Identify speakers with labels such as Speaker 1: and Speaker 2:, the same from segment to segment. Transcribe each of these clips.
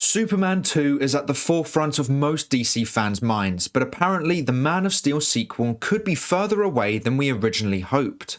Speaker 1: Superman 2 is at the forefront of most DC fans' minds, but apparently the Man of Steel sequel could be further away than we originally hoped.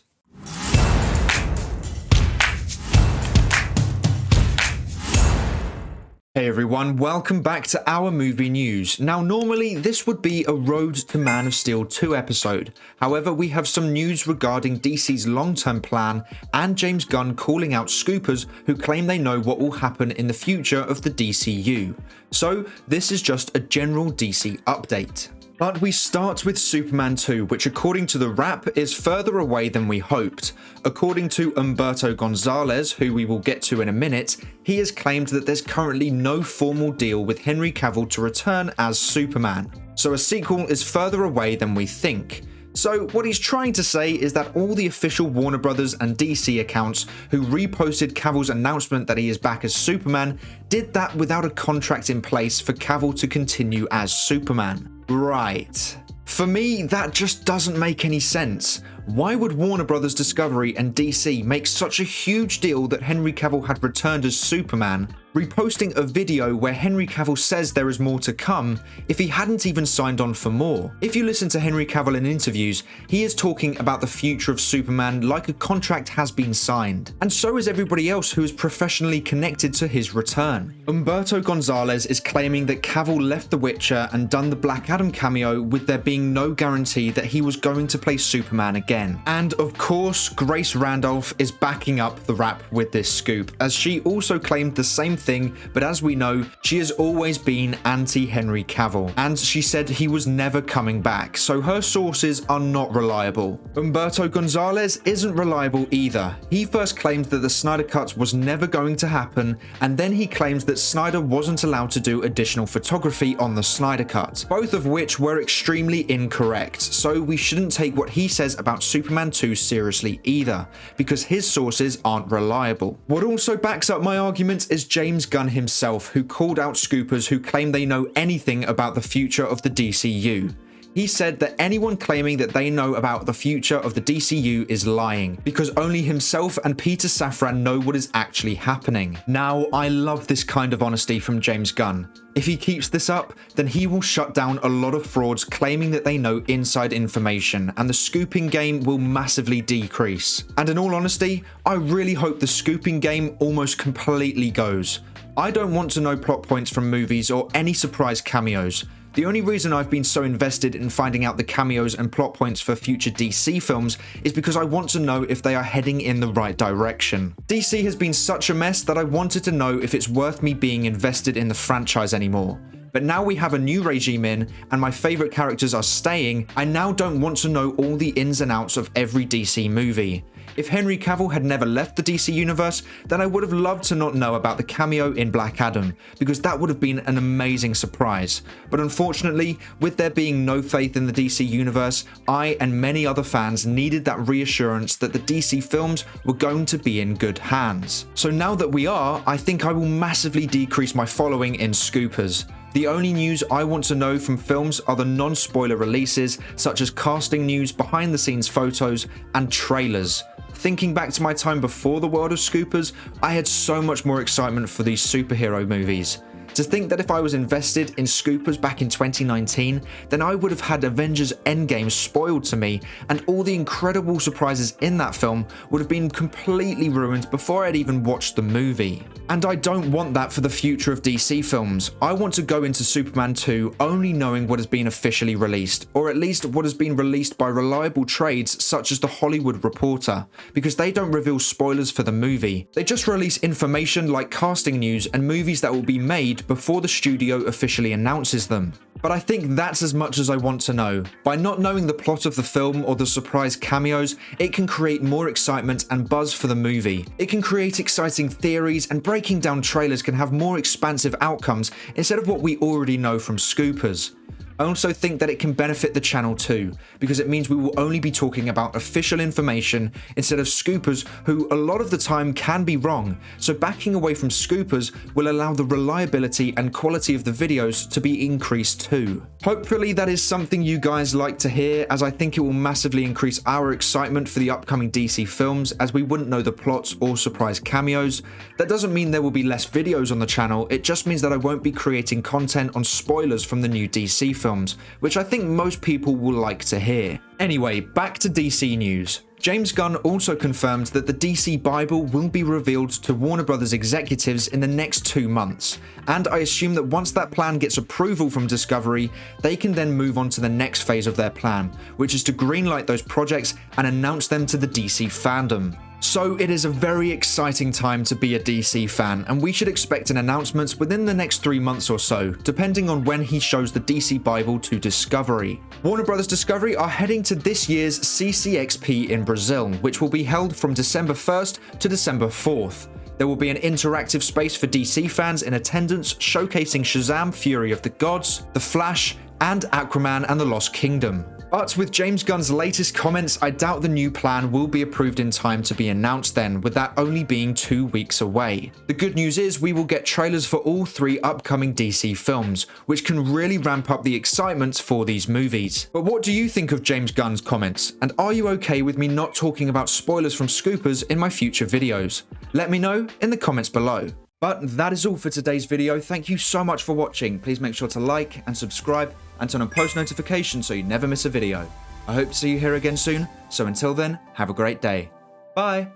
Speaker 1: Hey everyone, welcome back to our movie news. Now normally this would be a Road to Man of Steel 2 episode, however we have some news regarding DC's long-term plan and James Gunn calling out scoopers who claim they know what will happen in the future of the DCU. So this is just a general DC update. But we start with Superman 2, which according to the Wrap is further away than we hoped. According to Humberto Gonzalez, who we will get to in a minute, he has claimed that there's currently no formal deal with Henry Cavill to return as Superman. So a sequel is further away than we think. So what he's trying to say is that all the official Warner Brothers and DC accounts who reposted Cavill's announcement that he is back as Superman did that without a contract in place for Cavill to continue as Superman. Right. For me, that just doesn't make any sense. Why would Warner Brothers Discovery and DC make such a huge deal that Henry Cavill had returned as Superman, reposting a video where Henry Cavill says there is more to come, if he hadn't even signed on for more? If you listen to Henry Cavill in interviews, he is talking about the future of Superman like a contract has been signed, and so is everybody else who is professionally connected to his return. Humberto Gonzalez is claiming that Cavill left The Witcher and done the Black Adam cameo with there being no guarantee that he was going to play Superman again. And of course, Grace Randolph is backing up the Wrap with this scoop, as she also claimed the same thing, but as we know, she has always been anti-Henry Cavill, and she said he was never coming back, so her sources are not reliable. Humberto Gonzalez isn't reliable either. He first claimed that the Snyder Cut was never going to happen, and then he claimed that Snyder wasn't allowed to do additional photography on the Snyder Cut, both of which were extremely incorrect, so we shouldn't take what he says about Superman 2 seriously either, because his sources aren't reliable. What also backs up my argument is James Gunn himself, who called out scoopers who claim they know anything about the future of the DCU. He said that anyone claiming that they know about the future of the DCU is lying, because only himself and Peter Safran know what is actually happening. Now, I love this kind of honesty from James Gunn. If he keeps this up, then he will shut down a lot of frauds claiming that they know inside information, and the scooping game will massively decrease. And in all honesty, I really hope the scooping game almost completely goes. I don't want to know plot points from movies or any surprise cameos. The only reason I've been so invested in finding out the cameos and plot points for future DC films is because I want to know if they are heading in the right direction. DC has been such a mess that I wanted to know if it's worth me being invested in the franchise anymore. But now we have a new regime in, and my favourite characters are staying, I now don't want to know all the ins and outs of every DC movie. If Henry Cavill had never left the DC universe, then I would have loved to not know about the cameo in Black Adam, because that would have been an amazing surprise. But unfortunately, with there being no faith in the DC universe, I and many other fans needed that reassurance that the DC films were going to be in good hands. So now that we are, I think I will massively decrease my following in scoopers. The only news I want to know from films are the non-spoiler releases, such as casting news, behind-the-scenes photos, and trailers. Thinking back to my time before the world of scoopers, I had so much more excitement for these superhero movies. To think that if I was invested in scoopers back in 2019, then I would have had Avengers Endgame spoiled to me, and all the incredible surprises in that film would have been completely ruined before I'd even watched the movie. And I don't want that for the future of DC films. I want to go into Superman 2 only knowing what has been officially released, or at least what has been released by reliable trades such as The Hollywood Reporter, because they don't reveal spoilers for the movie. They just release information like casting news and movies that will be made before the studio officially announces them. But I think that's as much as I want to know. By not knowing the plot of the film or the surprise cameos, it can create more excitement and buzz for the movie. It can create exciting theories, and breaking down trailers can have more expansive outcomes instead of what we already know from scoopers. I also think that it can benefit the channel too, because it means we will only be talking about official information instead of scoopers who a lot of the time can be wrong, so backing away from scoopers will allow the reliability and quality of the videos to be increased too. Hopefully that is something you guys like to hear, as I think it will massively increase our excitement for the upcoming DC films, as we wouldn't know the plots or surprise cameos. That doesn't mean there will be less videos on the channel, it just means that I won't be creating content on spoilers from the new DC films, which I think most people will like to hear. Anyway, back to DC news. James Gunn also confirmed that the DC Bible will be revealed to Warner Bros. Executives in the next 2 months, and I assume that once that plan gets approval from Discovery, they can then move on to the next phase of their plan, which is to greenlight those projects and announce them to the DC fandom. So it is a very exciting time to be a DC fan, and we should expect an announcement within the next 3 months or so, depending on when he shows the DC Bible to Discovery. Warner Bros. Discovery are heading to this year's CCXP in Brazil, which will be held from December 1st to December 4th. There will be an interactive space for DC fans in attendance, showcasing Shazam! Fury of the Gods, The Flash, and Aquaman and the Lost Kingdom. But with James Gunn's latest comments, I doubt the new plan will be approved in time to be announced then, with that only being 2 weeks away. The good news is we will get trailers for all 3 upcoming DC films, which can really ramp up the excitement for these movies. But what do you think of James Gunn's comments? And are you okay with me not talking about spoilers from scoopers in my future videos? Let me know in the comments below. But that is all for today's video. Thank you so much for watching. Please make sure to like and subscribe and turn on post notifications so you never miss a video. I hope to see you here again soon, so until then, have a great day. Bye!